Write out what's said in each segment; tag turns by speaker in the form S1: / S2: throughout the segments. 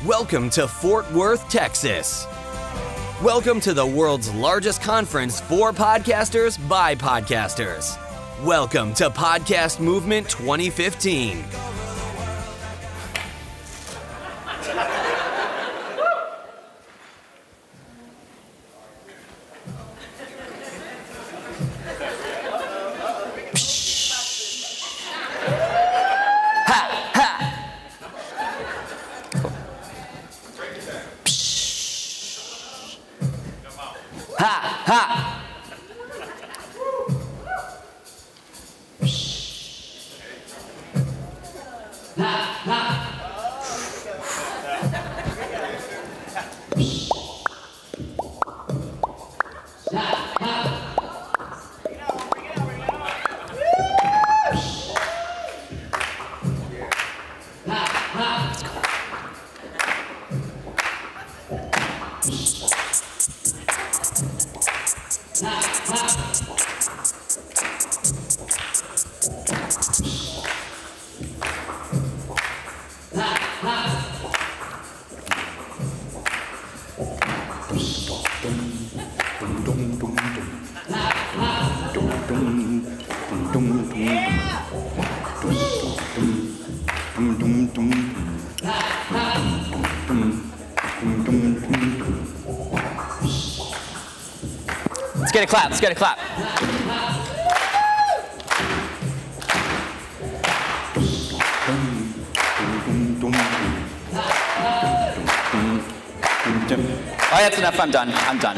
S1: Welcome to Fort Worth, Texas. Welcome to the world's largest conference for podcasters by podcasters. Welcome to Podcast Movement 2015.
S2: Let's get a clap. Let's get a clap. Oh, that's enough. I'm done. I'm done.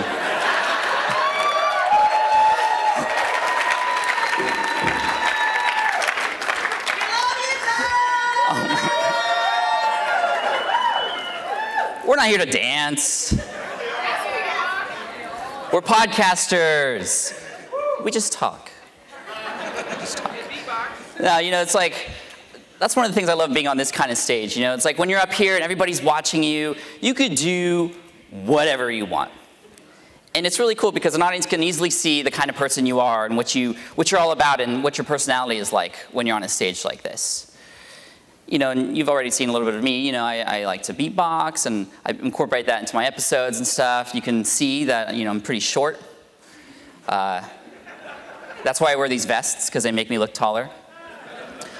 S2: We're not here to dance. We're podcasters. We just talk. Now, you know, it's like, that's one of the things I love being on this kind of stage. You know, it's like when you're up here and everybody's watching you, you could do whatever you want. And it's really cool because an audience can easily see the kind of person you are and what you're all about and what your personality is like when you're on a stage like this. You know, and you've already seen a little bit of me. You know, I like to beatbox, and I incorporate that into my episodes and stuff. You can see that, you know, I'm pretty short. That's why I wear these vests, because they make me look taller.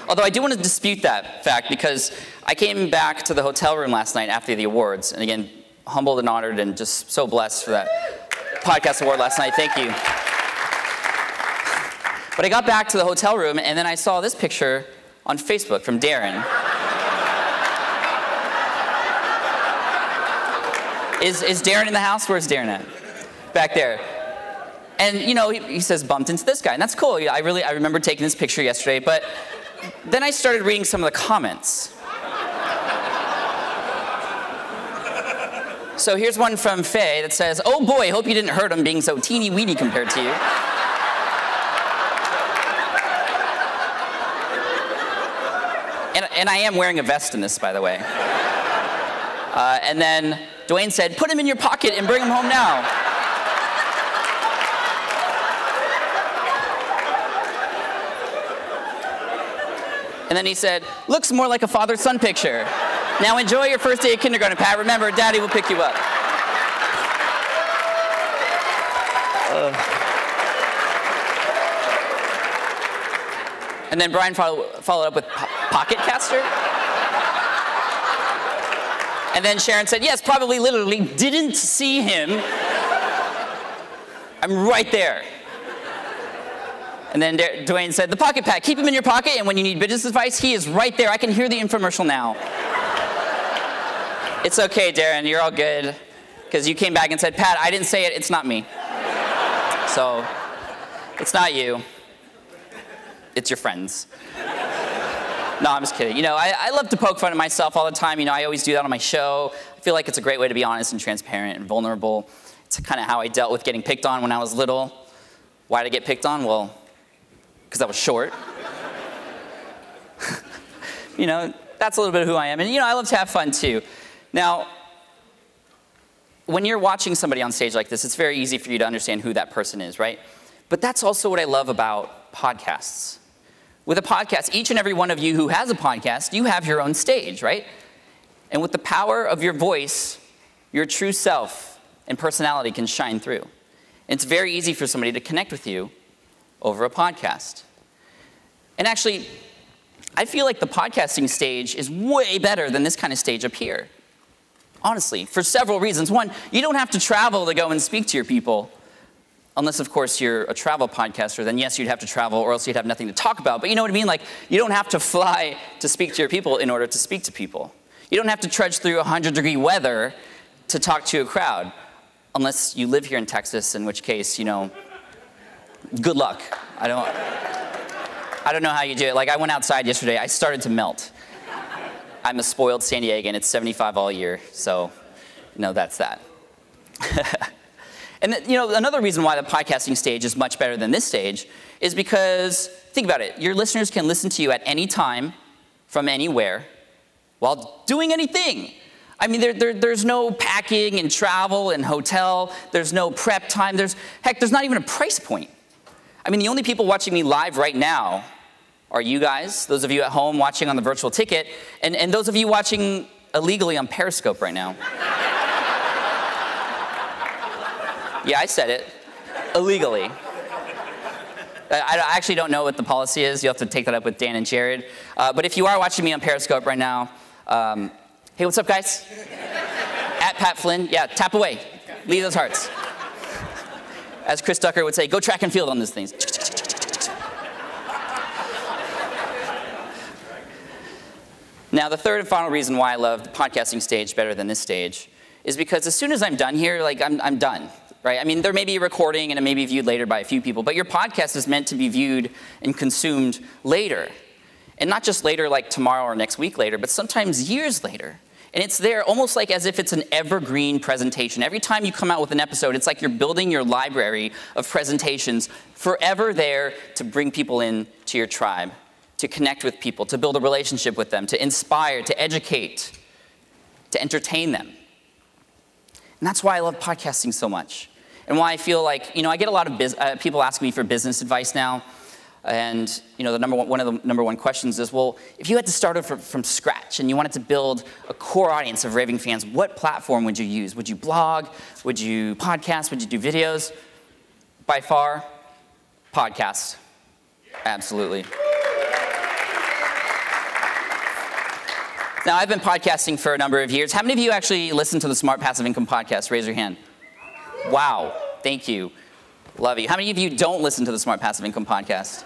S2: Although I do want to dispute that fact, because I came back to the hotel room last night after the awards, and again, humbled and honored and just so blessed for that podcast award last night. Thank you. But I got back to the hotel room, and then I saw this picture on Facebook from Darren. Is Darren in the house? Where's Darren at? Back there. And you know, he says bumped into this guy, and that's cool. I remember taking this picture yesterday, but then I started reading some of the comments. So here's one from Faye that says, "Oh boy, hope you didn't hurt him being so teeny weeny compared to you." And I am wearing a vest in this, by the way. And then Dwayne said, "Put him in your pocket and bring him home now." And then he said, "Looks more like a father-son picture. Now enjoy your first day of kindergarten, Pat. Remember, Daddy will pick you up." And then Brian followed up with pocket caster. And then Sharon said, "Yes, probably literally didn't see him. I'm right there." And then Dwayne said, "The pocket pack, keep him in your pocket, and when you need business advice, he is right there. I can hear the infomercial now." It's okay, Darren, you're all good. Because you came back and said, "Pat, I didn't say it, it's not me." So, it's not you. It's your friends. No, I'm just kidding. You know, I love to poke fun at myself all the time. You know, I always do that on my show. I feel like it's a great way to be honest and transparent and vulnerable. It's kind of how I dealt with getting picked on when I was little. Why did I get picked on? Well, because I was short. You know, that's a little bit of who I am. And, you know, I love to have fun, too. Now, when you're watching somebody on stage like this, it's very easy for you to understand who that person is, right? But that's also what I love about podcasts. With a podcast, each and every one of you who has a podcast, you have your own stage, right? And with the power of your voice, your true self and personality can shine through. And it's very easy for somebody to connect with you over a podcast. And actually, I feel like the podcasting stage is way better than this kind of stage up here. Honestly, for several reasons. One, you don't have to travel to go and speak to your people. Unless, of course, you're a travel podcaster, then yes, you'd have to travel, or else you'd have nothing to talk about. But you know what I mean? Like, you don't have to fly to speak to your people in order to speak to people. You don't have to trudge through 100-degree weather to talk to a crowd. Unless you live here in Texas, in which case, you know, good luck. I don't know how you do it. Like, I went outside yesterday. I started to melt. I'm a spoiled San Diegan. It's 75 all year. So, you know, that's that. And you know, another reason why the podcasting stage is much better than this stage is because, think about it, your listeners can listen to you at any time, from anywhere, while doing anything. I mean, there's no packing and travel and hotel. There's no prep time. There's not even a price point. I mean, the only people watching me live right now are you guys, those of you at home watching on the virtual ticket, and those of you watching illegally on Periscope right now. Yeah, I said it. Illegally. I actually don't know what the policy is. You'll have to take that up with Dan and Jared. But if you are watching me on Periscope right now, hey, what's up, guys? At Pat Flynn. Yeah, tap away. Leave those hearts. As Chris Tucker would say, go track and field on these things. Now, the third and final reason why I love the podcasting stage better than this stage is because as soon as I'm done here, like, I'm done. Right? I mean, there may be a recording and it may be viewed later by a few people, but your podcast is meant to be viewed and consumed later. And not just later like tomorrow or next week later, but sometimes years later. And it's there almost like as if it's an evergreen presentation. Every time you come out with an episode, it's like you're building your library of presentations forever there to bring people in to your tribe, to connect with people, to build a relationship with them, to inspire, to educate, to entertain them. And that's why I love podcasting so much. And why I feel like, you know, I get a lot of people asking me for business advice now. And, you know, one of the number one questions is, well, if you had to start it from scratch and you wanted to build a core audience of raving fans, what platform would you use? Would you blog? Would you podcast? Would you do videos? By far, podcast. Absolutely. Now, I've been podcasting for a number of years. How many of you actually listen to the Smart Passive Income podcast? Raise your hand. Wow. Thank you. Love you. How many of you don't listen to the Smart Passive Income podcast?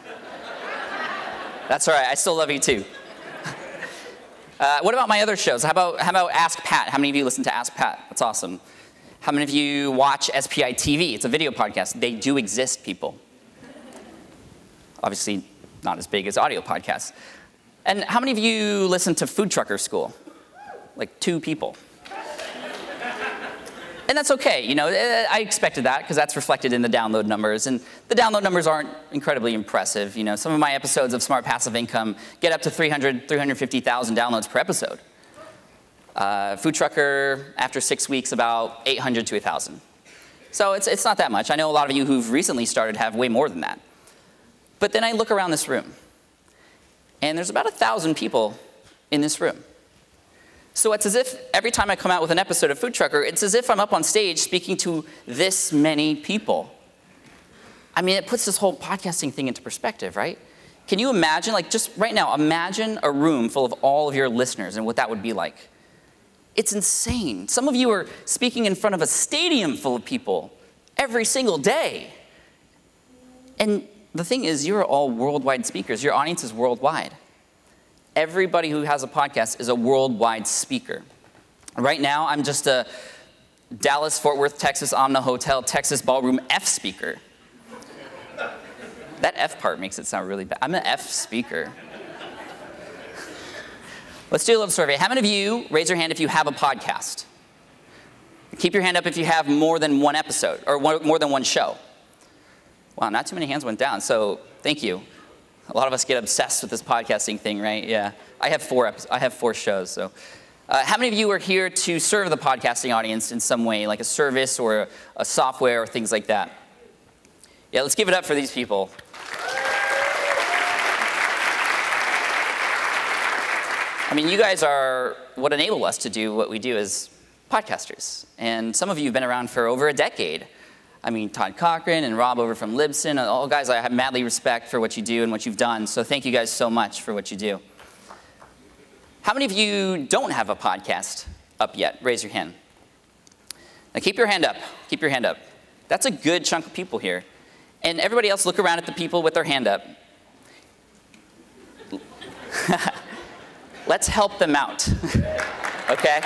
S2: That's all right. I still love you, too. What about my other shows? How about Ask Pat? How many of you listen to Ask Pat? That's awesome. How many of you watch SPI TV? It's a video podcast. They do exist, people. Obviously, not as big as audio podcasts. And how many of you listen to Food Trucker School? Like 2 people. And that's okay, you know, I expected that because that's reflected in the download numbers. And the download numbers aren't incredibly impressive. You know, some of my episodes of Smart Passive Income get up to 350,000 downloads per episode. Food Trucker, after 6 weeks, about 800 to 1,000. So it's not that much. I know a lot of you who've recently started have way more than that. But then I look around this room. And there's about 1,000 people in this room. So it's as if every time I come out with an episode of Food Trucker, it's as if I'm up on stage speaking to this many people. I mean, it puts this whole podcasting thing into perspective, right? Can you imagine, like just right now, imagine a room full of all of your listeners and what that would be like. It's insane. Some of you are speaking in front of a stadium full of people every single day. And the thing is, you're all worldwide speakers. Your audience is worldwide. Everybody who has a podcast is a worldwide speaker. Right now, I'm just a Dallas, Fort Worth, Texas, Omna Hotel, Texas Ballroom F speaker. That F part makes it sound really bad. I'm an F speaker. Let's do a little survey. How many of you, raise your hand if you have a podcast? Keep your hand up if you have more than one episode, or more than one show. Wow, not too many hands went down, so thank you. A lot of us get obsessed with this podcasting thing, right? Yeah, I have 4 shows, so. How many of you are here to serve the podcasting audience in some way, like a service or a software or things like that? Yeah, let's give it up for these people. I mean, you guys are what enable us to do what we do as podcasters. And some of you have been around for over a decade. I mean, Todd Cochran and Rob over from Libsyn, all guys I have madly respect for what you do and what you've done. So thank you guys so much for what you do. How many of you don't have a podcast up yet? Raise your hand. Now keep your hand up. Keep your hand up. That's a good chunk of people here. And everybody else, look around at the people with their hand up. Let's help them out, okay?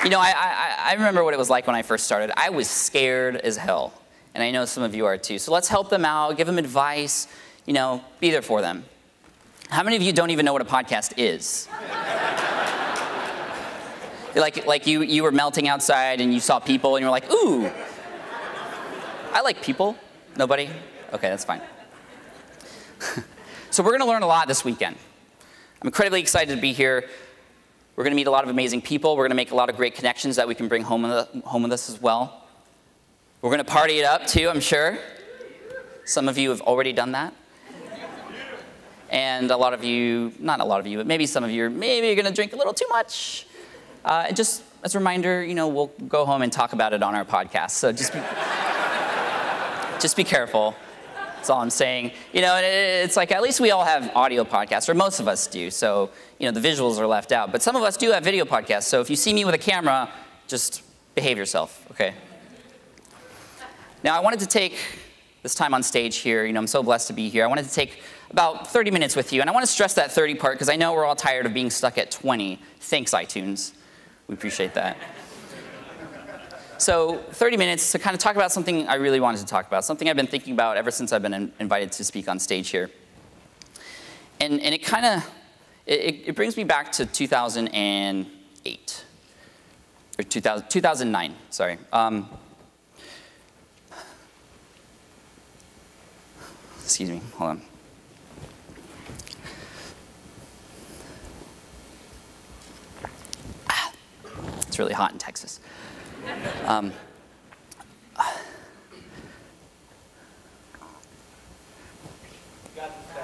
S2: You know, I remember what it was like when I first started. I was scared as hell, and I know some of you are too. So let's help them out, give them advice, you know, be there for them. How many of you don't even know what a podcast is? Like you were melting outside and you saw people and you were like, ooh, I like people. Nobody? Okay, that's fine. So we're going to learn a lot this weekend. I'm incredibly excited to be here. We're going to meet a lot of amazing people. We're going to make a lot of great connections that we can bring home with us as well. We're going to party it up too, I'm sure. Some of you have already done that. And a lot of you, not a lot of you, but maybe some of you, maybe you're going to drink a little too much. And just as a reminder, you know, we'll go home and talk about it on our podcast. So just be careful. That's all I'm saying. You know, it's like at least we all have audio podcasts, or most of us do. So, you know, the visuals are left out. But some of us do have video podcasts. So if you see me with a camera, just behave yourself, okay? Now, I wanted to take this time on stage here. You know, I'm so blessed to be here. I wanted to take about 30 minutes with you. And I want to stress that 30 part because I know we're all tired of being stuck at 20. Thanks, iTunes. We appreciate that. So 30 minutes to kind of talk about something I really wanted to talk about, something I've been thinking about ever since I've been invited to speak on stage here. And it kind of, it brings me back to 2008, or 2009, sorry. Excuse me, hold on. It's really hot in Texas.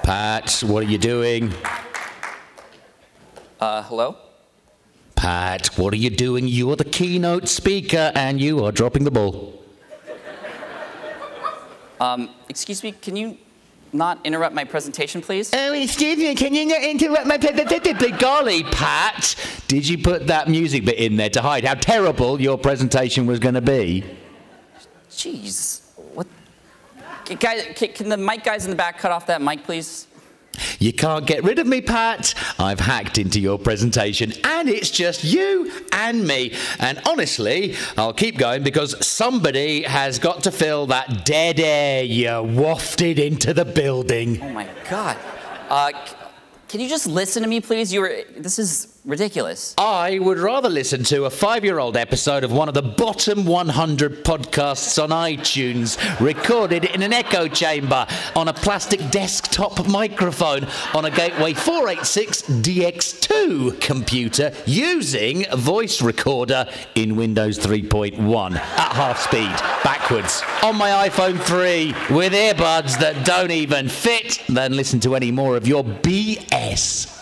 S3: Pat, what are you doing?
S2: Hello?
S3: Pat, what are you doing? You are the keynote speaker and you are dropping the ball.
S2: Excuse me, can you not interrupt my presentation, please?
S3: Oh, excuse me, can you not interrupt my presentation? Golly, Pat, did you put that music bit in there to hide how terrible your presentation was going to be?
S2: Jeez, what? Guys, can the mic guys in the back cut off that mic, please?
S3: You can't get rid of me, Pat. I've hacked into your presentation, and it's just you and me. And honestly, I'll keep going because somebody has got to fill that dead air you wafted into the building.
S2: Oh my God. Can you just listen to me, please? This is ridiculous.
S3: I would rather listen to a 5-year-old episode of one of the bottom 100 podcasts on iTunes, recorded in an echo chamber on a plastic desktop microphone on a Gateway 486 DX2 computer using a voice recorder in Windows 3.1 at half speed, backwards, on my iPhone 3 with earbuds that don't even fit, than listen to any more of your BS.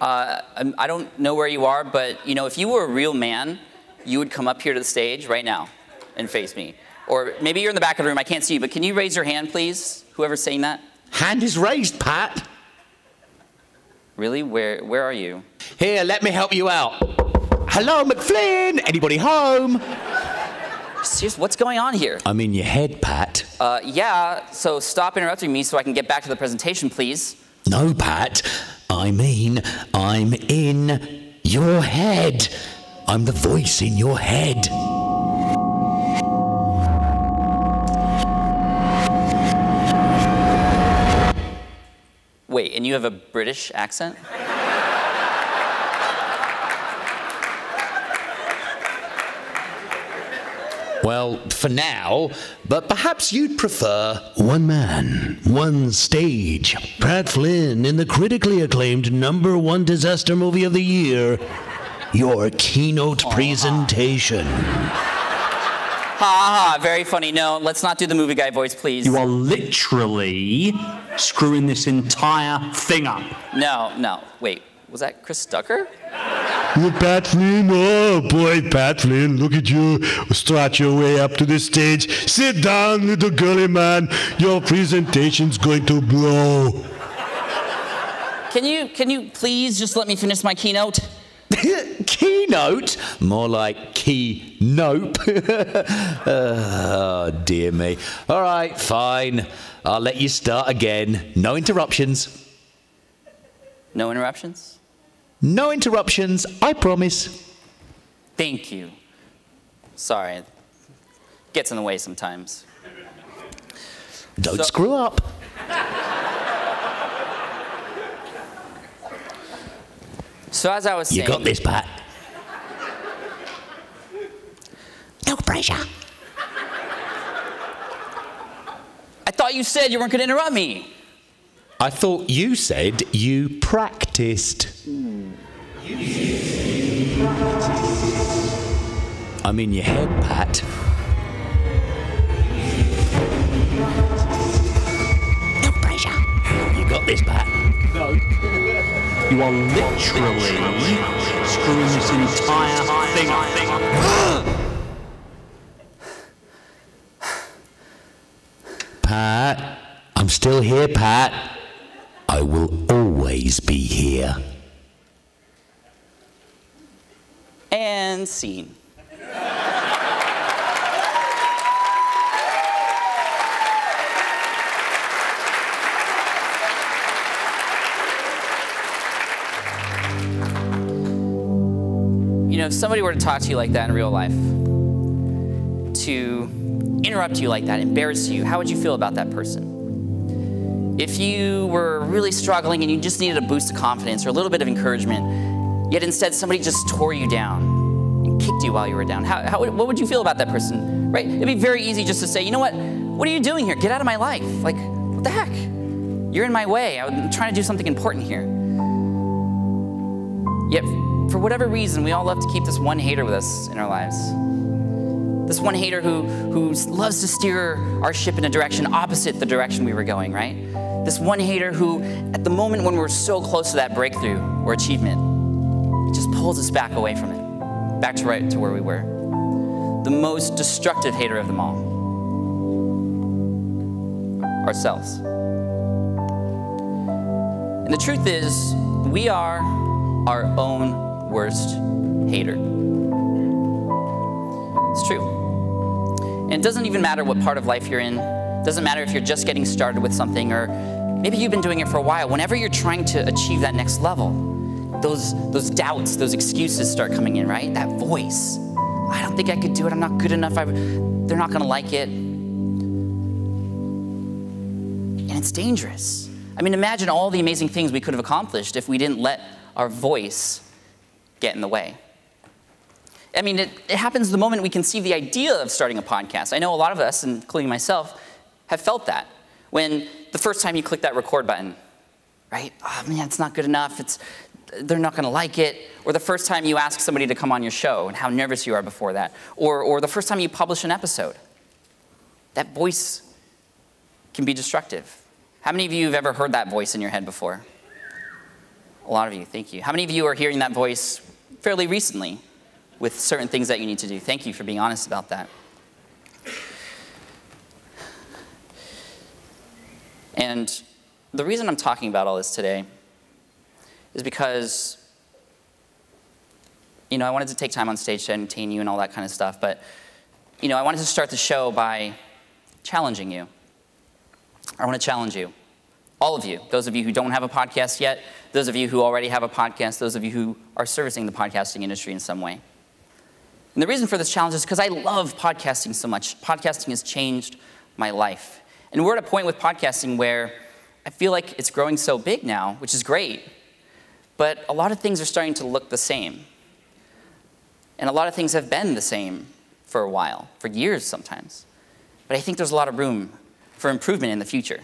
S2: I don't know where you are, but you know, if you were a real man, you would come up here to the stage right now and face me. Or maybe you're in the back of the room, I can't see you, but can you raise your hand, please? Whoever's saying that?
S3: Hand is raised, Pat.
S2: Really? Where are you?
S3: Here, let me help you out. Hello, McFlynn. Anybody home?
S2: Seriously, what's going on here?
S3: I'm in your head, Pat.
S2: Yeah, so stop interrupting me so I can get back to the presentation, please.
S3: No, Pat. I mean, I'm in your head. I'm the voice in your head.
S2: Wait, and you have a British accent?
S3: Well, for now, but perhaps you'd prefer one man, one stage. Pat Flynn in the critically acclaimed #1 disaster movie of the year, your keynote presentation.
S2: Ha ha, very funny. No, let's not do the movie guy voice, please.
S4: You are literally screwing this entire thing up.
S2: No. Wait, was that Chris Ducker?
S5: Look, Pat Flynn, oh boy, Pat Flynn, look at you. Strut your way up to the stage. Sit down, little girly man. Your presentation's going to blow.
S2: Can you please just let me finish my keynote?
S3: Keynote? More like key-nope. Oh, dear me. All right, fine. I'll let you start again. No interruptions.
S2: No interruptions?
S3: No interruptions, I promise.
S2: Thank you. Sorry. It gets in the way sometimes.
S3: Don't screw up.
S2: So as I was saying...
S3: You got this, Pat. No pressure.
S2: I thought you said you weren't going to interrupt me.
S3: I thought you said you practiced. I'm in your head, Pat. No pressure. You got this, Pat. No.
S4: You are literally screwing this entire thing up.
S3: Pat, I'm still here, Pat. I will always be here.
S2: And scene. You know, if somebody were to talk to you like that in real life, to interrupt you like that, embarrass you, how would you feel about that person? If you were really struggling and you just needed a boost of confidence or a little bit of encouragement, yet instead somebody just tore you down and kicked you while you were down, what would you feel about that person, right? It'd be very easy just to say, you know what are you doing here? Get out of my life. Like, what the heck? You're in my way. I'm trying to do something important here. Yet, for whatever reason, we all love to keep this one hater with us in our lives. This one hater who loves to steer our ship in a direction opposite the direction we were going, right? This one hater who, at the moment when we're so close to that breakthrough or achievement, it just pulls us back away from it, back to right to where we were. The most destructive hater of them all. Ourselves. And the truth is, we are our own worst hater. It's true. And it doesn't even matter what part of life you're in. It doesn't matter if you're just getting started with something or maybe you've been doing it for a while. Whenever you're trying to achieve that next level, those doubts, those excuses start coming in, right? That voice. I don't think I could do it. I'm not good enough. They're not going to like it. And it's dangerous. I mean, imagine all the amazing things we could have accomplished if we didn't let our voice get in the way. I mean, it happens the moment we conceive the idea of starting a podcast. I know a lot of us, including myself, have felt that. When the first time you click that record button, right? Oh man, it's not good enough. They're not gonna like it. Or the first time you ask somebody to come on your show and how nervous you are before that. Or the first time you publish an episode. That voice can be destructive. How many of you have ever heard that voice in your head before? A lot of you, thank you. How many of you are hearing that voice fairly recently with certain things that you need to do? Thank you for being honest about that. And the reason I'm talking about all this today is because, you know, I wanted to take time on stage to entertain you and all that kind of stuff, but, you know, I wanted to start the show by challenging you. I want to challenge you. All of you, those of you who don't have a podcast yet, those of you who already have a podcast, those of you who are servicing the podcasting industry in some way. And the reason for this challenge is because I love podcasting so much. Podcasting has changed my life. And we're at a point with podcasting where I feel like it's growing so big now, which is great, but a lot of things are starting to look the same. And a lot of things have been the same for a while, for years sometimes. But I think there's a lot of room for improvement in the future.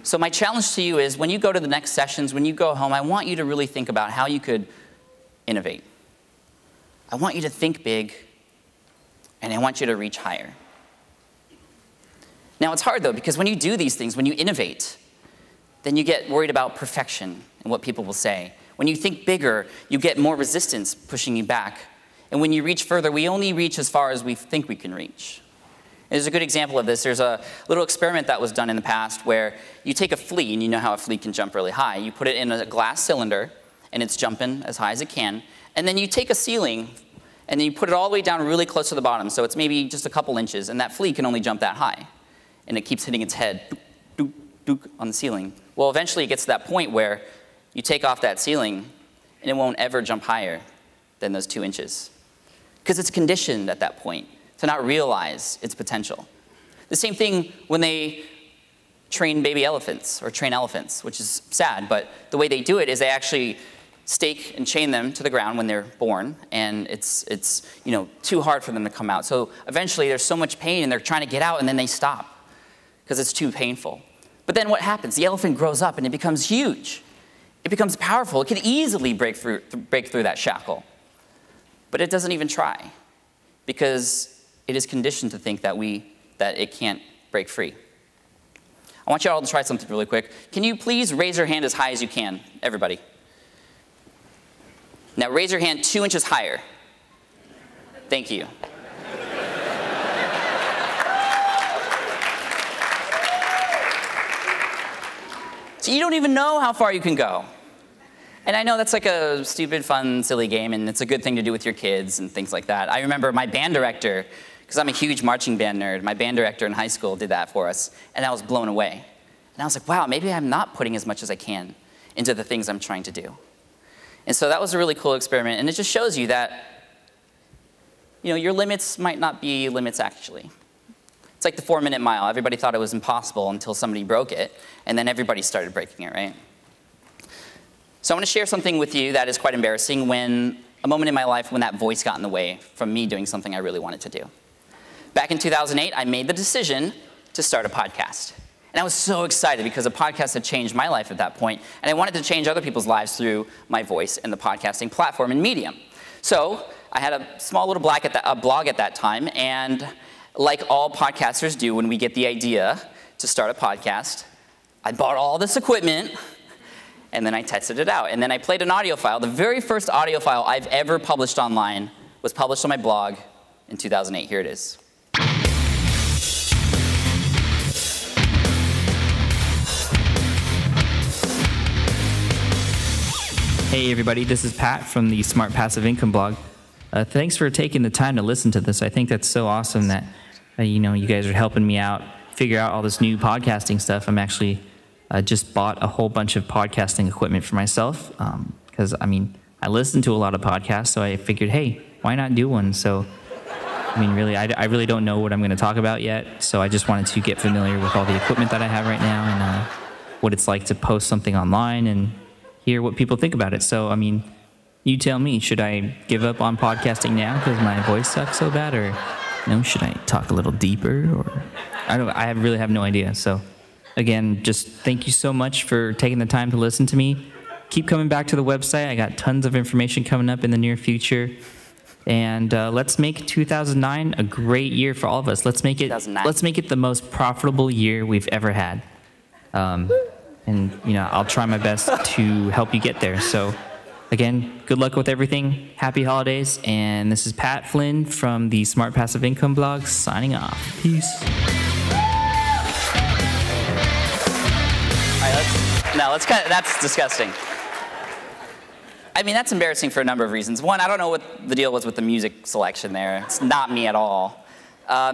S2: So my challenge to you is when you go to the next sessions, when you go home, I want you to really think about how you could innovate. I want you to think big. and I want you to reach higher. Now, it's hard, though, because when you do these things, when you innovate, then you get worried about perfection and what people will say. When you think bigger, you get more resistance pushing you back. And when you reach further, we only reach as far as we think we can reach. There's a good example of this. There's a little experiment that was done in the past where you take a flea, and you know how a flea can jump really high. You put it in a glass cylinder, and it's jumping as high as it can. And then you take a ceiling, and then you put it all the way down really close to the bottom, so it's maybe just a couple inches, and that flea can only jump that high. And it keeps hitting its head dook, dook, on the ceiling. Well, eventually it gets to that point where you take off that ceiling, and it won't ever jump higher than those 2 inches. Because it's conditioned at that point to not realize its potential. The same thing when they train baby elephants or train elephants, which is sad, but the way they do it is they actually stake and chain them to the ground when they're born, and it's too hard for them to come out. So eventually there's so much pain and they're trying to get out, and then they stop because it's too painful. But then what happens? The elephant grows up and it becomes huge. It becomes powerful. It can easily break through that shackle. But it doesn't even try because it is conditioned to think that it can't break free. I want you all to try something really quick. Can you please raise your hand as high as you can, everybody? Now raise your hand 2 inches higher. Thank you. So you don't even know how far you can go. And I know that's like a stupid, fun, silly game, and it's a good thing to do with your kids and things like that. I remember my band director, because I'm a huge marching band nerd, my band director in high school did that for us, and I was blown away. And I was like, wow, maybe I'm not putting as much as I can into the things I'm trying to do. And so that was a really cool experiment, and it just shows you that your limits might not be limits actually. It's like the 4-minute mile. Everybody thought it was impossible until somebody broke it, and then everybody started breaking it, right? So I want to share something with you that is quite embarrassing, a moment in my life when that voice got in the way from me doing something I really wanted to do. Back in 2008, I made the decision to start a podcast. And I was so excited because a podcast had changed my life at that point, and I wanted to change other people's lives through my voice and the podcasting platform and medium. So I had a small little blog at that time, and like all podcasters do when we get the idea to start a podcast, I bought all this equipment, and then I tested it out. And then I played an audio file. The very first audio file I've ever published online was published on my blog in 2008. Here it is.
S6: Hey everybody, this is Pat from the Smart Passive Income blog. Thanks for taking the time to listen to this. I think that's so awesome that you guys are helping me out figure out all this new podcasting stuff. I'm actually just bought a whole bunch of podcasting equipment for myself because I listen to a lot of podcasts, so I figured, hey, why not do one? So really, I really don't know what I'm going to talk about yet, so I just wanted to get familiar with all the equipment that I have right now and what it's like to post something online and hear what people think about it. So, you tell me, should I give up on podcasting now because my voice sucks so bad, or should I talk a little deeper? Or I really have no idea. So, again, just thank you so much for taking the time to listen to me. Keep coming back to the website. I got tons of information coming up in the near future. And let's make 2009 a great year for all of us. Let's make it the most profitable year we've ever had. And I'll try my best to help you get there. So again, good luck with everything. Happy holidays. And this is Pat Flynn from the Smart Passive Income blog signing off. Peace.
S2: All right, that's disgusting. That's embarrassing for a number of reasons. One, I don't know what the deal was with the music selection there. It's not me at all.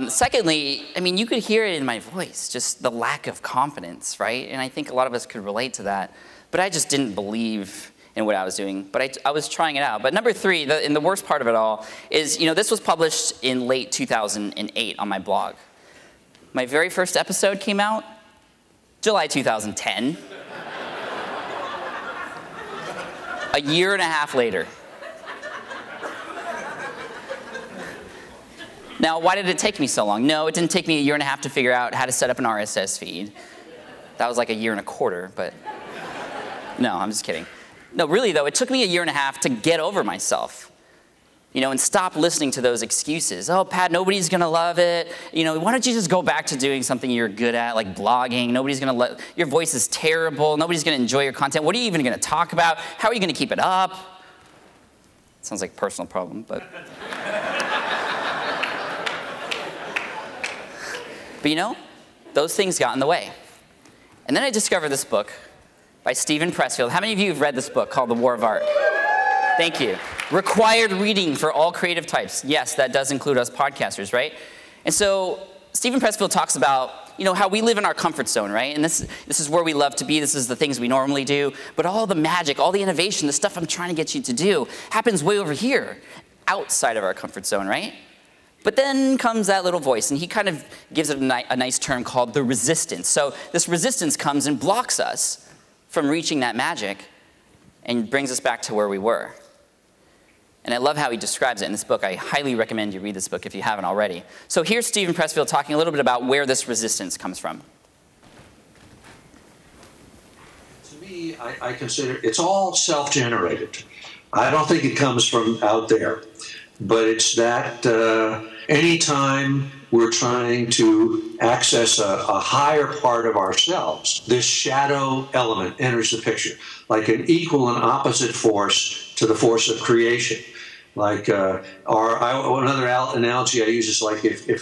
S2: Secondly, you could hear it in my voice, just the lack of confidence, right? And I think a lot of us could relate to that. But I just didn't believe in what I was doing. But I was trying it out. But number three, and the worst part of it all, is this was published in late 2008 on my blog. My very first episode came out July 2010. A year and a half later. Now, why did it take me so long? No, it didn't take me a year and a half to figure out how to set up an RSS feed. That was like a year and a quarter, but no, I'm just kidding. No, really though, it took me a year and a half to get over myself. and stop listening to those excuses. Oh, Pat, nobody's going to love it. Why don't you just go back to doing something you're good at, like blogging? Nobody's going to your voice is terrible. Nobody's going to enjoy your content. What are you even going to talk about? How are you going to keep it up? Sounds like a personal problem, but. But those things got in the way. And then I discovered this book by Steven Pressfield. How many of you have read this book called The War of Art? Thank you. Required reading for all creative types. Yes, that does include us podcasters, right? And so Steven Pressfield talks about, how we live in our comfort zone, right? And this is where we love to be. This is the things we normally do. But all the magic, all the innovation, the stuff I'm trying to get you to do happens way over here, outside of our comfort zone, right? But then comes that little voice, and he kind of gives it a nice term called the resistance. So this resistance comes and blocks us from reaching that magic and brings us back to where we were. And I love how he describes it in this book. I highly recommend you read this book if you haven't already. So here's Steven Pressfield talking a little bit about where this resistance comes from.
S7: To me, I consider it's all self-generated. I don't think it comes from out there. But it's that anytime we're trying to access a higher part of ourselves, this shadow element enters the picture, like an equal and opposite force to the force of creation. Like another analogy I use is like if we have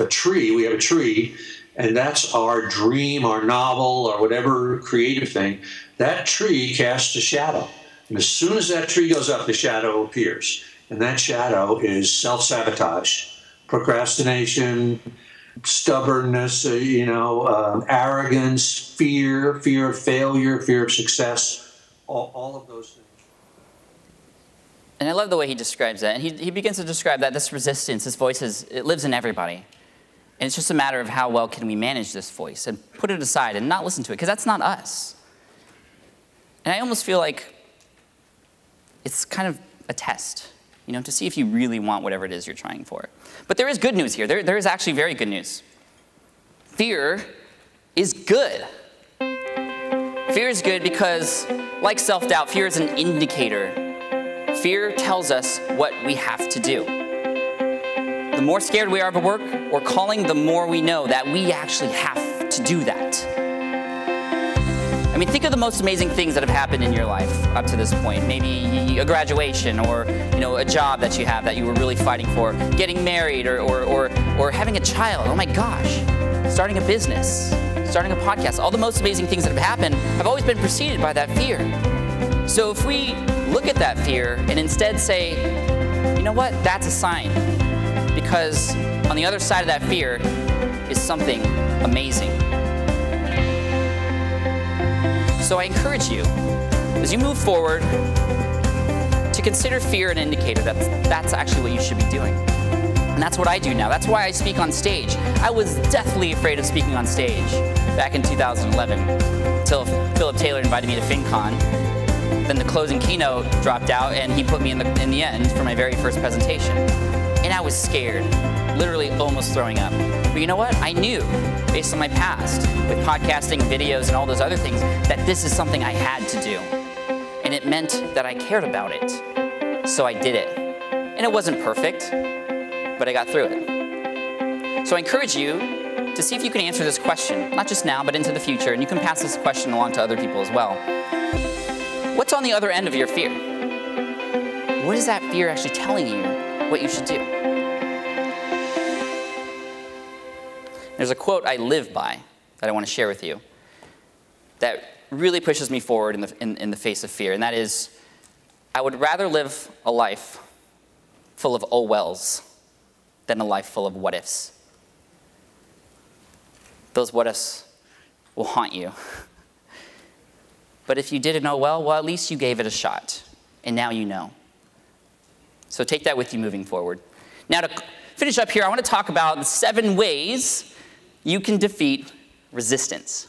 S7: a tree, and that's our dream, our novel, or whatever creative thing, that tree casts a shadow. And as soon as that tree goes up, the shadow appears. And that shadow is self-sabotage, procrastination, stubbornness, arrogance, fear of failure, fear of success, all of those things.
S2: And I love the way he describes that. And he begins to describe that this resistance, this voice, it lives in everybody. And it's just a matter of how well can we manage this voice and put it aside and not listen to it, because that's not us. And I almost feel like it's kind of a test, to see if you really want whatever it is you're trying for. But there is good news here. There is actually very good news. Fear is good. Fear is good because, like self-doubt, fear is an indicator. Fear tells us what we have to do. The more scared we are of a work or calling, the more we know that we actually have to do that. I mean, think of the most amazing things that have happened in your life up to this point. Maybe a graduation, or a job that you have that you were really fighting for, getting married, or having a child. Oh my gosh, starting a business, starting a podcast. All the most amazing things that have happened have always been preceded by that fear. So if we look at that fear and instead say, you know what, that's a sign. Because on the other side of that fear is something amazing. So I encourage you, as you move forward, to consider fear an indicator that that's actually what you should be doing. And that's what I do now. That's why I speak on stage. I was deathly afraid of speaking on stage back in 2011 until Philip Taylor invited me to FinCon. Then the closing keynote dropped out, and he put me in the end for my very first presentation. And I was scared, literally almost throwing up. But you know what? I knew, based on my past, with podcasting, videos, and all those other things, that this is something I had to do. And it meant that I cared about it. So I did it. And it wasn't perfect, but I got through it. So I encourage you to see if you can answer this question, not just now, but into the future. And you can pass this question along to other people as well. What's on the other end of your fear? What is that fear actually telling you what you should do? There's a quote I live by that I want to share with you that really pushes me forward in the face of fear, and that is, I would rather live a life full of oh wells than a life full of what ifs. Those what ifs will haunt you. But if you didn't know well, at least you gave it a shot, and now you know. So take that with you moving forward. Now to finish up here, I want to talk about the 7 ways you can defeat resistance.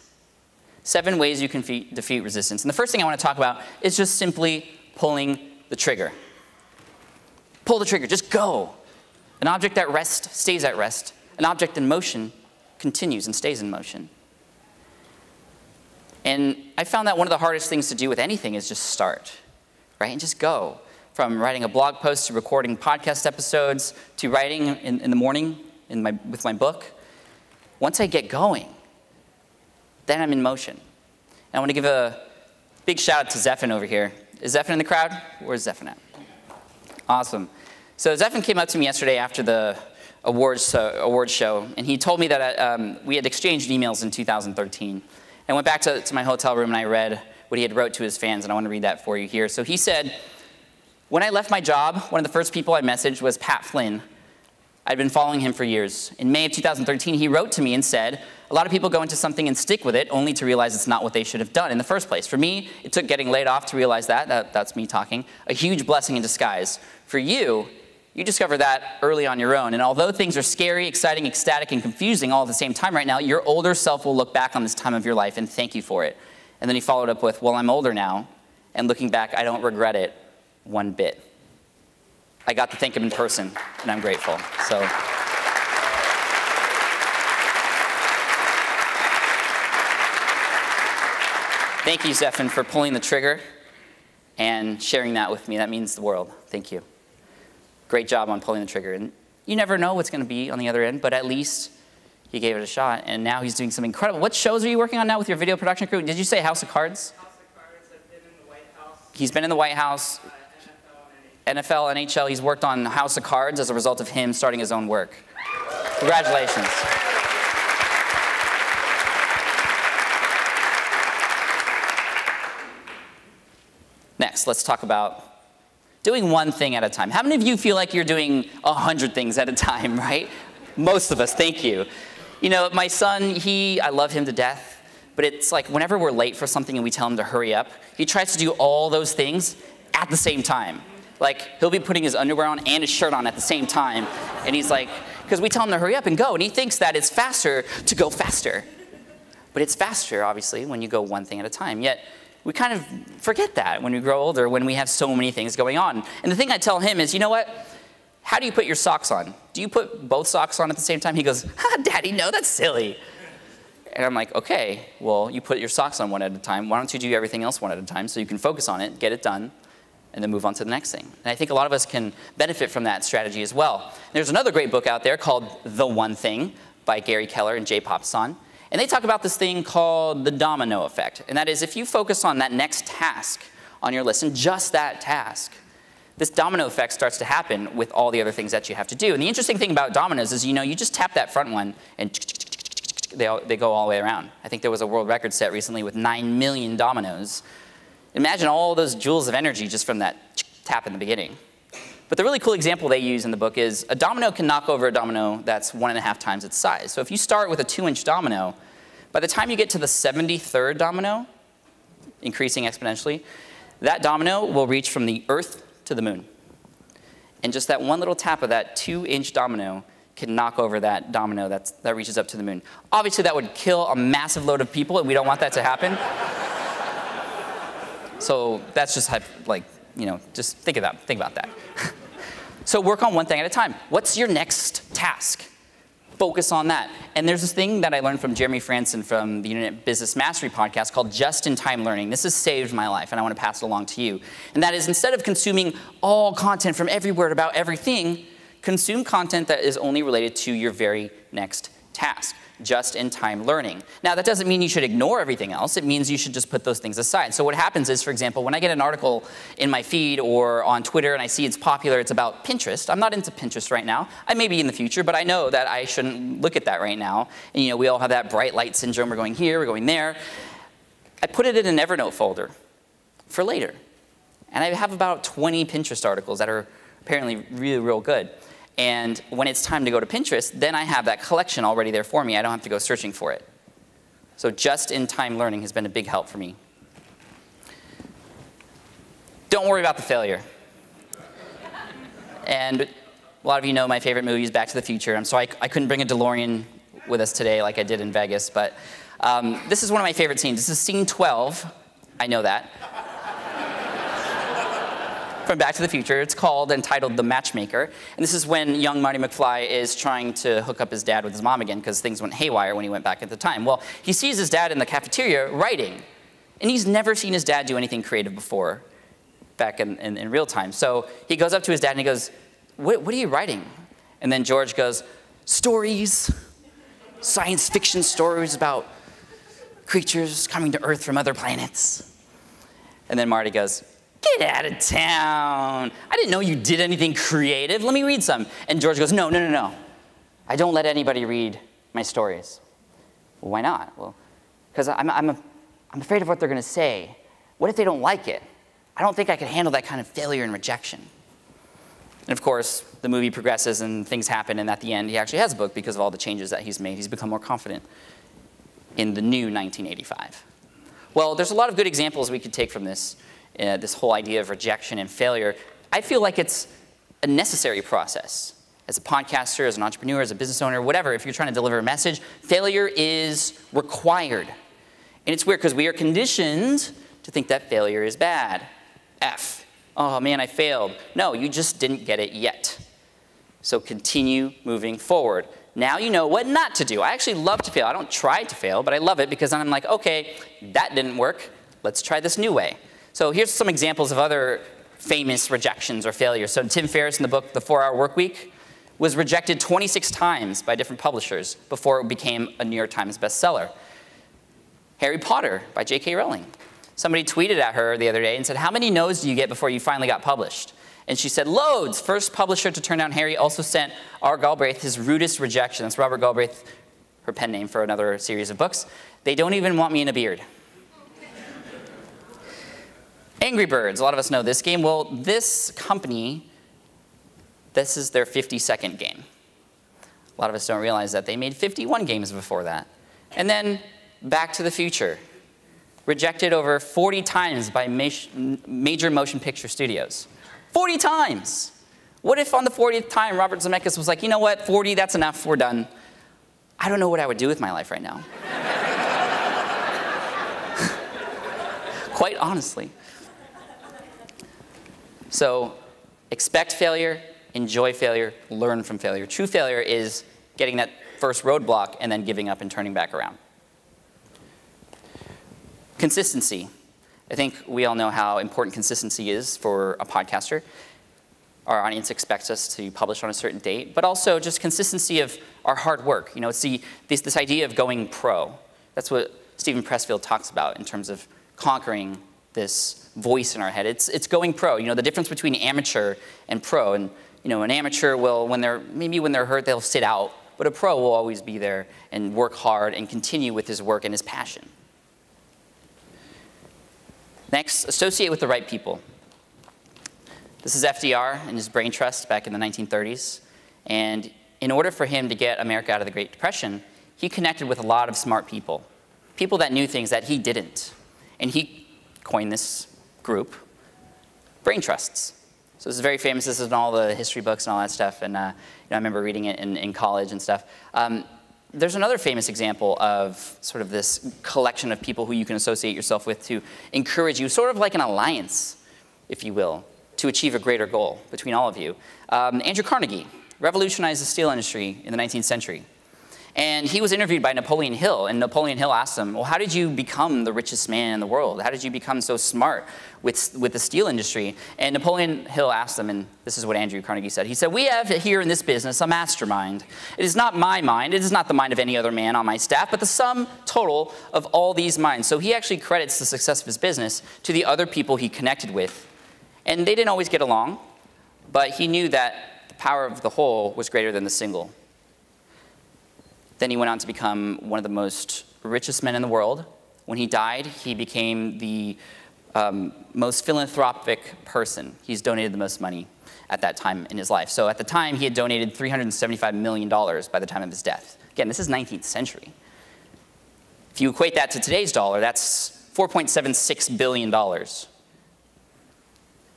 S2: 7 ways you can defeat resistance. And the first thing I want to talk about is just simply pulling the trigger. Pull the trigger, just go. An object at rest stays at rest. An object in motion continues and stays in motion. And I found that one of the hardest things to do with anything is just start, right? And just go. from writing a blog post to recording podcast episodes to writing in the morning with my book. Once I get going, then I'm in motion. And I want to give a big shout out to Zephan over here. Is Zephan in the crowd? Where's Zephan at? Awesome. So Zephan came up to me yesterday after the awards show, and he told me that we had exchanged emails in 2013. I went back to my hotel room and I read what he had wrote to his fans, and I want to read that for you here. So he said, when I left my job, one of the first people I messaged was Pat Flynn. I'd been following him for years. In May of 2013, he wrote to me and said, a lot of people go into something and stick with it only to realize it's not what they should have done in the first place. For me, it took getting laid off to realize that's me talking, a huge blessing in disguise. For you, you discover that early on your own. And although things are scary, exciting, ecstatic, and confusing all at the same time right now, your older self will look back on this time of your life and thank you for it. And then he followed up with, well, I'm older now, and looking back, I don't regret it one bit. I got to thank him in person, and I'm grateful. So. Thank you, Zephan, for pulling the trigger and sharing that with me. That means the world. Thank you. Great job on pulling the trigger. And you never know what's going to be on the other end, but at least he gave it a shot, and now he's doing something incredible. What shows are you working on now with your video production crew? Did you say House of Cards? House of Cards. I've been in the White House. He's been in the White House. NFL, NHL. He's worked on House of Cards as a result of him starting his own work. Congratulations. Next, let's talk about doing one thing at a time. How many of you feel like you're doing 100 things at a time, right? Most of us, thank you. You know, my son, I love him to death, but it's like whenever we're late for something and we tell him to hurry up, he tries to do all those things at the same time. Like, he'll be putting his underwear on and his shirt on at the same time, and he's like, because we tell him to hurry up and go, and he thinks that it's faster to go faster. But it's faster, obviously, when you go one thing at a time. Yet, we kind of forget that when we grow older, when we have so many things going on. And the thing I tell him is, you know what? How do you put your socks on? Do you put both socks on at the same time? He goes, Daddy, no, that's silly. And I'm like, okay, well, you put your socks on one at a time. Why don't you do everything else one at a time so you can focus on it, get it done, and then move on to the next thing. And I think a lot of us can benefit from that strategy as well. There's another great book out there called The One Thing by Gary Keller and Jay Papasan. And they talk about this thing called the domino effect. And that is, if you focus on that next task on your list, and just that task, this domino effect starts to happen with all the other things that you have to do. And the interesting thing about dominoes is, you know, you just tap that front one, and they go all the way around. I think there was a world record set recently with 9 million dominoes. Imagine all those joules of energy just from that tap in the beginning. But the really cool example they use in the book is a domino can knock over a domino that's 1.5 times its size. So if you start with a 2-inch domino, by the time you get to the 73rd domino, increasing exponentially, that domino will reach from the Earth to the moon. And just that one little tap of that 2-inch domino can knock over that domino that reaches up to the moon. Obviously, that would kill a massive load of people, and we don't want that to happen. So that's just like, you know, just think about that. So work on one thing at a time. What's your next task? Focus on that. And there's this thing that I learned from Jeremy Franson from the Internet Business Mastery podcast called just-in-time learning. This has saved my life, and I want to pass it along to you. And that is, instead of consuming all content from everywhere about everything, consume content that is only related to your very next task. Just-in-time learning. Now, that doesn't mean you should ignore everything else. It means you should just put those things aside. So what happens is, for example, when I get an article in my feed or on Twitter and I see it's popular, it's about Pinterest. I'm not into Pinterest right now. I may be in the future, but I know that I shouldn't look at that right now. And, you know, we all have that bright light syndrome. We're going here, we're going there. I put it in an Evernote folder for later. And I have about 20 Pinterest articles that are apparently really, real good. And when it's time to go to Pinterest, then I have that collection already there for me. I don't have to go searching for it. So just-in-time learning has been a big help for me. Don't worry about the failure. And a lot of you know my favorite movie is Back to the Future. I'm sorry I couldn't bring a DeLorean with us today like I did in Vegas, but this is one of my favorite scenes. This is scene 12. I know that. From Back to the Future. It's entitled The Matchmaker. And this is when young Marty McFly is trying to hook up his dad with his mom again because things went haywire when he went back at the time. Well, he sees his dad in the cafeteria writing. And he's never seen his dad do anything creative before. back in real time. So he goes up to his dad and he goes, what are you writing? And then George goes, stories, science fiction stories about creatures coming to Earth from other planets. And then Marty goes, get out of town. I didn't know you did anything creative. Let me read some. And George goes, no. I don't let anybody read my stories. Well, why not? Well, because I'm afraid of what they're going to say. What if they don't like it? I don't think I could handle that kind of failure and rejection. And of course, the movie progresses and things happen, and at the end, he actually has a book because of all the changes that he's made. He's become more confident in the new 1985. Well, there's a lot of good examples we could take from this, this whole idea of rejection and failure. I feel like it's a necessary process. As a podcaster, as an entrepreneur, as a business owner, whatever, if you're trying to deliver a message, failure is required. And it's weird because we are conditioned to think that failure is bad. F. Oh man, I failed. No, you just didn't get it yet. So continue moving forward. Now you know what not to do. I actually love to fail. I don't try to fail, but I love it because then I'm like, okay, that didn't work. Let's try this new way. So here's some examples of other famous rejections or failures. So Tim Ferriss in the book, The 4-Hour Workweek, was rejected 26 times by different publishers before it became a New York Times bestseller. Harry Potter by J.K. Rowling. Somebody tweeted at her the other day and said, how many no's do you get before you finally got published? And she said, loads. First publisher to turn down Harry also sent R. Galbraith his rudest rejection. That's Robert Galbraith, her pen name for another series of books. They don't even want me in a beard. Angry Birds, a lot of us know this game. Well, this company, this is their 52nd game. A lot of us don't realize that they made 51 games before that. And then Back to the Future, rejected over 40 times by major motion picture studios. 40 times. What if on the 40th time Robert Zemeckis was like, you know what, 40, that's enough, we're done. I don't know what I would do with my life right now. Quite honestly. So expect failure, enjoy failure, learn from failure. True failure is getting that first roadblock and then giving up and turning back around. Consistency. I think we all know how important consistency is for a podcaster. Our audience expects us to publish on a certain date, but also just consistency of our hard work. You know, it's this idea of going pro. That's what Stephen Pressfield talks about in terms of conquering this voice in our head. It's going pro. You know, the difference between amateur and pro. And you know, an amateur will, maybe when they're hurt, they'll sit out, but a pro will always be there and work hard and continue with his work and his passion. Next, associate with the right people. This is FDR and his brain trust back in the 1930s. And in order for him to get America out of the Great Depression, he connected with a lot of smart people, people that knew things that he didn't. And he coined this group, brain trusts. So this is very famous. This is in all the history books and all that stuff. And I remember reading it in college and stuff. There's another famous example of sort of this collection of people who you can associate yourself with to encourage you, sort of like an alliance, if you will, to achieve a greater goal between all of you. Andrew Carnegie revolutionized the steel industry in the 19th century. And he was interviewed by Napoleon Hill, and Napoleon Hill asked him, well, how did you become the richest man in the world? How did you become so smart with the steel industry? And Napoleon Hill asked him, and this is what Andrew Carnegie said. He said, we have here in this business a mastermind. It is not my mind, it is not the mind of any other man on my staff, but the sum total of all these minds. So he actually credits the success of his business to the other people he connected with. And they didn't always get along, but he knew that the power of the whole was greater than the single. Then he went on to become one of the most richest men in the world. When he died, he became the most philanthropic person. He's donated the most money at that time in his life. So at the time, he had donated $375 million by the time of his death. Again, this is 19th century. If you equate that to today's dollar, that's $4.76 billion.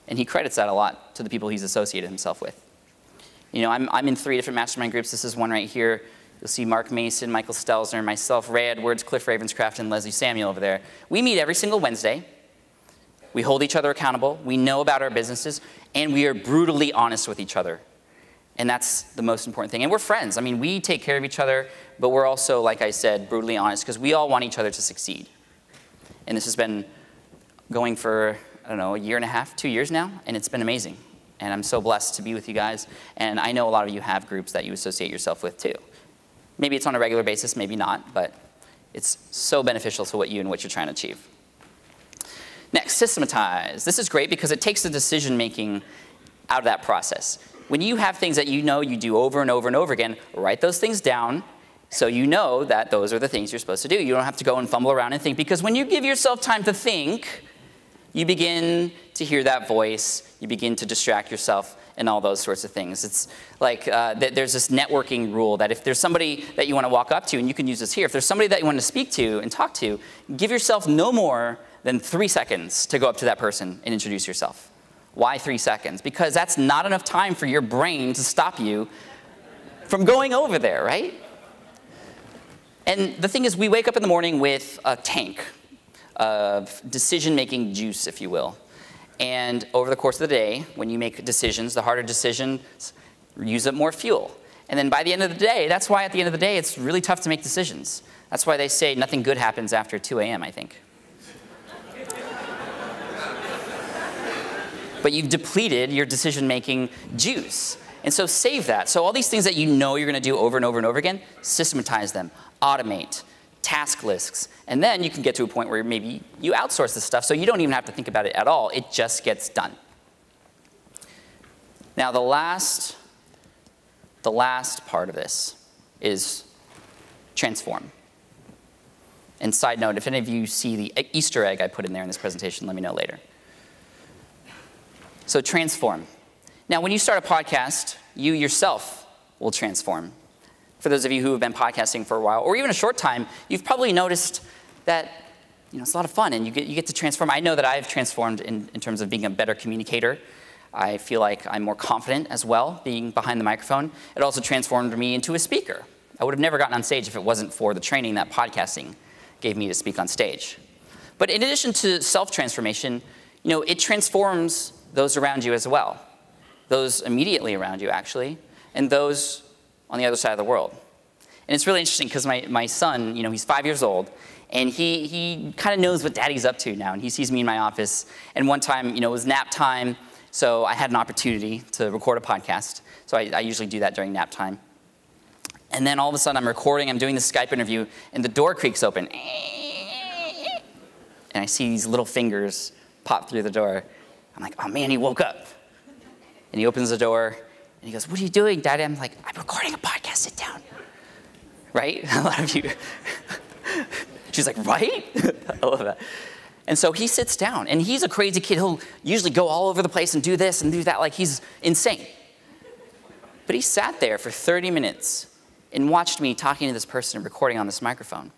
S2: And he credits that a lot to the people he's associated himself with. You know, I'm in 3 different mastermind groups. This is one right here. You'll see Mark Mason, Michael Stelzner, myself, Ray Edwards, Cliff Ravenscraft, and Leslie Samuel over there. We meet every single Wednesday. We hold each other accountable. We know about our businesses. And we are brutally honest with each other. And that's the most important thing. And we're friends. I mean, we take care of each other, but we're also, like I said, brutally honest because we all want each other to succeed. And this has been going for don't know, a year and a half, 2 years now, and it's been amazing. And I'm so blessed to be with you guys. And I know a lot of you have groups that you associate yourself with too. Maybe it's on a regular basis, maybe not, but it's so beneficial to what you're trying to achieve. Next, systematize. This is great because it takes the decision making out of that process. When you have things that you know you do over and over and over again, write those things down so you know that those are the things you're supposed to do. You don't have to go and fumble around and think, because when you give yourself time to think, you begin to hear that voice, you begin to distract yourself, and all those sorts of things. It's like there's this networking rule that if there's somebody that you want to walk up to, and you can use this here, if there's somebody that you want to speak to and talk to, give yourself no more than 3 seconds to go up to that person and introduce yourself. Why 3 seconds? Because that's not enough time for your brain to stop you from going over there, right? And the thing is, we wake up in the morning with a tank of decision-making juice, if you will. And over the course of the day, when you make decisions, the harder decisions use up more fuel. And then by the end of the day, that's why at the end of the day, it's really tough to make decisions. That's why they say nothing good happens after 2 a.m., I think. But you've depleted your decision-making juice. And so save that. So all these things that you know you're going to do over and over and over again, systematize them, automate, task lists. And then you can get to a point where maybe you outsource this stuff so you don't even have to think about it at all. It just gets done. Now the last part of this is transform. And side note, if any of you see the Easter egg I put in there in this presentation, let me know later. So transform. Now, when you start a podcast, you yourself will transform. For those of you who have been podcasting for a while, or even a short time, you've probably noticed that it's a lot of fun, and you get to transform. I know that I've transformed in terms of being a better communicator. I feel like I'm more confident as well, being behind the microphone. It also transformed me into a speaker. I would have never gotten on stage if it wasn't for the training that podcasting gave me to speak on stage. But in addition to self-transformation, it transforms those around you as well. Those immediately around you, actually, and those on the other side of the world. And it's really interesting because my son, he's 5 years old, and he kind of knows what daddy's up to now, and he sees me in my office. And one time, it was nap time, so I had an opportunity to record a podcast. So I usually do that during nap time. And then all of a sudden, I'm doing this Skype interview, and the door creaks open. And I see these little fingers pop through the door. I'm like, oh man, he woke up. And he opens the door, and he goes, what are you doing, Daddy? I'm like, I'm recording a podcast, sit down. Right? A lot of you. She's like, right? I love that. And so he sits down, and he's a crazy kid. He'll usually go all over the place and do this and do that, like he's insane. But he sat there for 30 minutes and watched me talking to this person and recording on this microphone.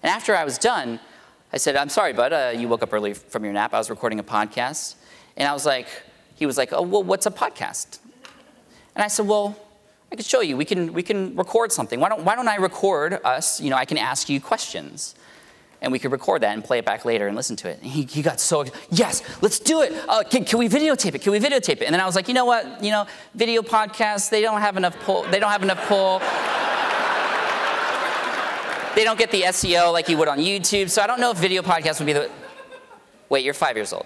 S2: And after I was done, I said, I'm sorry, bud, you woke up early from your nap. I was recording a podcast. And he was like, oh, well, what's a podcast? And I said, well, I could show you. We can record something. Why don't I record us? I can ask you questions. And we could record that and play it back later and listen to it. And he got so, yes, let's do it. Can we videotape it? Can we videotape it? And then I was like, you know what? Video podcasts, they don't have enough pull. They don't have enough pull. They don't get the SEO like you would on YouTube. So I don't know if video podcasts would be the... Wait, you're 5 years old.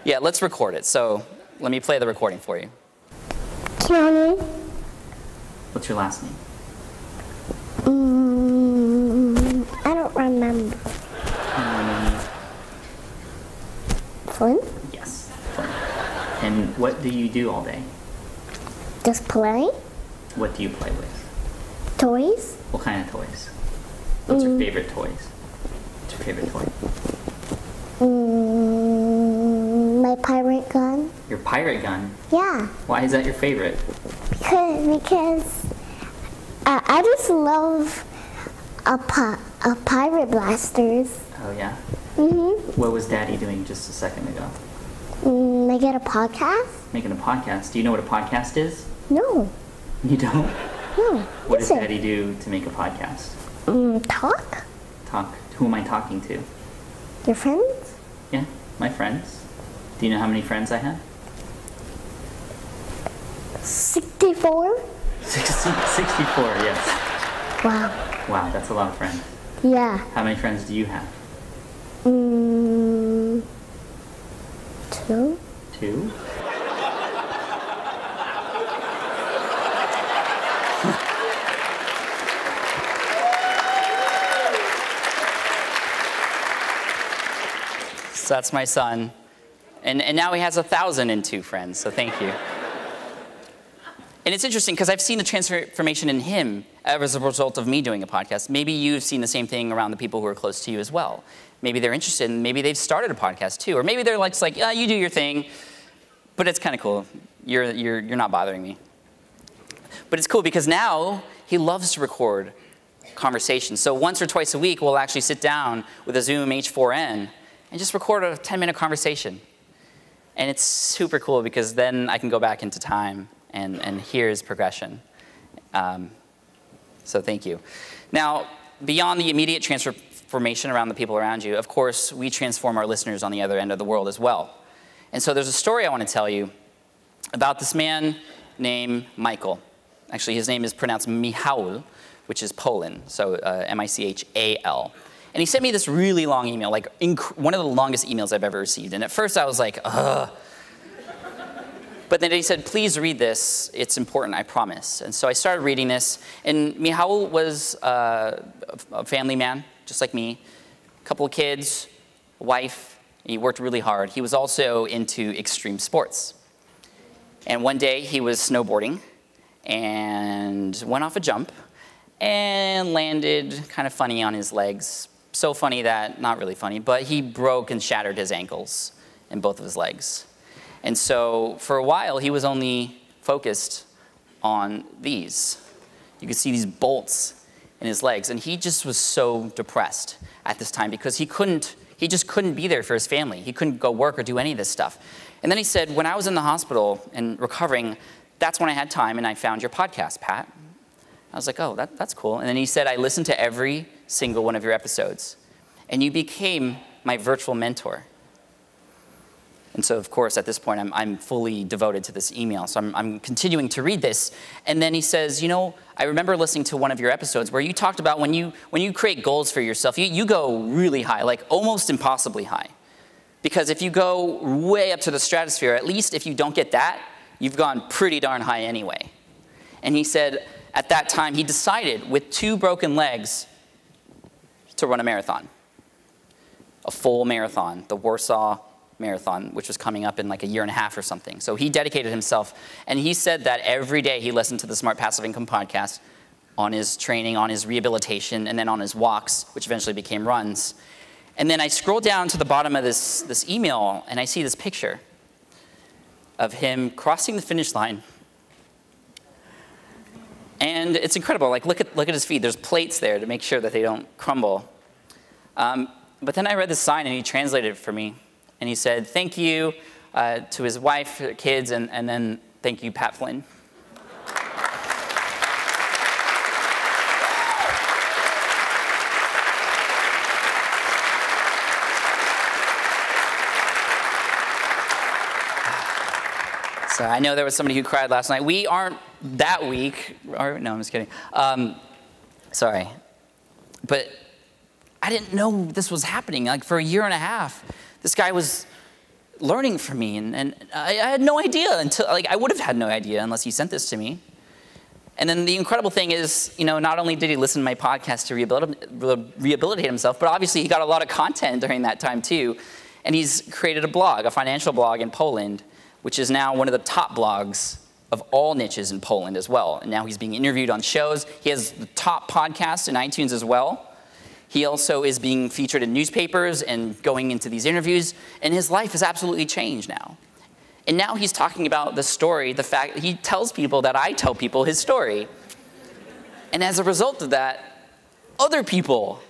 S2: Yeah, let's record it. So let me play the recording for you.
S8: Johnny.
S2: What's your last name?
S8: I don't remember. Flynn?
S2: Yes, Flynn. And what do you do all day?
S8: Just play.
S2: What do you play with?
S8: Toys.
S2: What kind of toys? What's your favorite toys? What's your favorite toy?
S8: My pirate gun.
S2: Your pirate gun?
S8: Yeah.
S2: Why is that your favorite?
S8: Because I just love a pirate blasters.
S2: Oh yeah?
S8: Mm-hmm.
S2: What was Daddy doing just a second ago?
S8: Making a podcast?
S2: Making a podcast. Do you know what a podcast is?
S8: No.
S2: You don't?
S8: No.
S2: What does Daddy do to make a podcast?
S8: Talk?
S2: Talk. Who am I talking to?
S8: Your friends?
S2: Yeah, my friends. Do you know how many friends I have?
S8: 64?
S2: 64, yes.
S8: Wow.
S2: Wow, that's a lot of friends.
S8: Yeah.
S2: How many friends do you have?
S6: 2.
S2: So that's my son. And now he has 1,002 friends, so thank you. And it's interesting because I've seen the transformation in him as a result of me doing a podcast. Maybe you've seen the same thing around the people who are close to you as well. Maybe they're interested, and maybe they've started a podcast too. Or maybe they're like, yeah, you do your thing, but it's kind of cool. You're not bothering me. But it's cool because now he loves to record conversations. So once or twice a week, we'll actually sit down with a Zoom H4n and just record a 10-minute conversation. And it's super cool because then I can go back into time and hear his progression. So thank you. Now, beyond the immediate transformation around the people around you, of course, we transform our listeners on the other end of the world as well. And so there's a story I want to tell you about this man named Michael. Actually, his name is pronounced Michał, which is Poland, so M-I-C-H-A-L. And he sent me this really long email, like one of the longest emails I've ever received. And at first I was like, ugh. But then he said, please read this. It's important, I promise. And so I started reading this. And Michał was a family man, just like me. A couple of kids, a wife. He worked really hard. He was also into extreme sports. And one day he was snowboarding and went off a jump and landed kind of funny on his legs. So funny that, not really funny, but he broke and shattered his ankles in both of his legs. And so for a while, he was only focused on these. You could see these bolts in his legs. And he just was so depressed at this time because he just couldn't be there for his family. He couldn't go work or do any of this stuff. And then he said, when I was in the hospital and recovering, that's when I had time and I found your podcast, Pat. I was like, oh, that's cool. And then he said, I listened to every single one of your episodes, and you became my virtual mentor. And so, of course, at this point, I'm fully devoted to this email. So I'm continuing to read this. And then he says, you know, I remember listening to one of your episodes where you talked about when you create goals for yourself, you go really high, like almost impossibly high. Because if you go way up to the stratosphere, at least if you don't get that, you've gone pretty darn high anyway. And he said, at that time, he decided with 2 broken legs to run a marathon, a full marathon, the Warsaw Marathon, which was coming up in like a year and a half or something. So he dedicated himself, and he said that every day he listened to the Smart Passive Income podcast on his training, on his rehabilitation, and then on his walks, which eventually became runs. And then I scroll down to the bottom of this email, and I see this picture of him crossing the finish line. And it's incredible. Like, look at his feet. There's plates there to make sure that they don't crumble. But then I read the sign, and he translated it for me. And he said, thank you to his wife, kids, and then thank you, Pat Flynn. So I know there was somebody who cried last night. We aren't that weak. No, I'm just kidding. Sorry. But I didn't know this was happening. Like for a year and a half, this guy was learning from me, and I had no idea until, like, I would have had no idea unless he sent this to me. And then the incredible thing is, you know, not only did he listen to my podcast to rehabilitate himself, but obviously he got a lot of content during that time too. And he's created a blog, a financial blog in Poland, which is now one of the top blogs of all niches in Poland as well. And now he's being interviewed on shows. He has the top podcast in iTunes as well. He also is being featured in newspapers and going into these interviews. And his life has absolutely changed now. And now he's talking about the story, the fact that he tells people that I tell people his story. And as a result of that, other people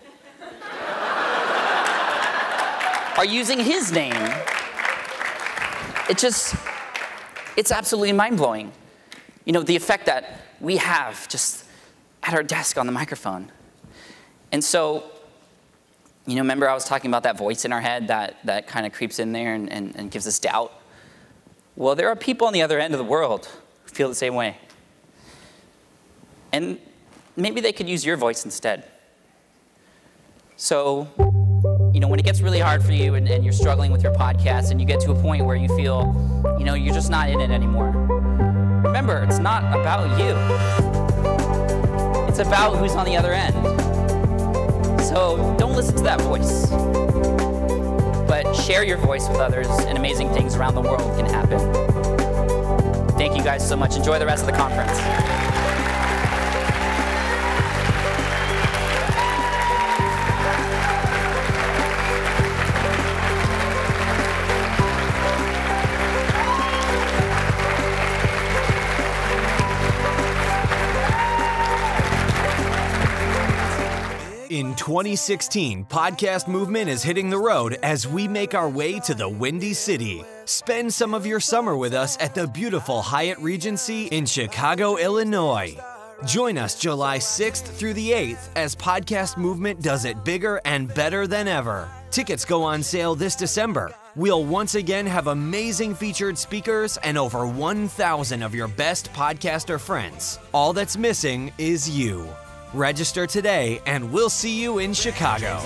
S2: are using his name. It's absolutely mind-blowing. You know, the effect that we have just at our desk on the microphone. And so, you know, remember I was talking about that voice in our head that kind of creeps in there and gives us doubt? Well, there are people on the other end of the world who feel the same way. And maybe they could use your voice instead. So when it gets really hard for you and you're struggling with your podcast and you get to a point where you feel, you're just not in it anymore, remember, it's not about you. It's about who's on the other end. So don't listen to that voice, but share your voice with others, and amazing things around the world can happen. Thank you guys so much. Enjoy the rest of the conference.
S1: In 2016, Podcast Movement is hitting the road as we make our way to the Windy City. Spend some of your summer with us at the beautiful Hyatt Regency in Chicago, Illinois. Join us July 6th through the 8th as Podcast Movement does it bigger and better than ever. Tickets go on sale this December. We'll once again have amazing featured speakers and over 1,000 of your best podcaster friends. All that's missing is you. Register today, and we'll see you in Chicago.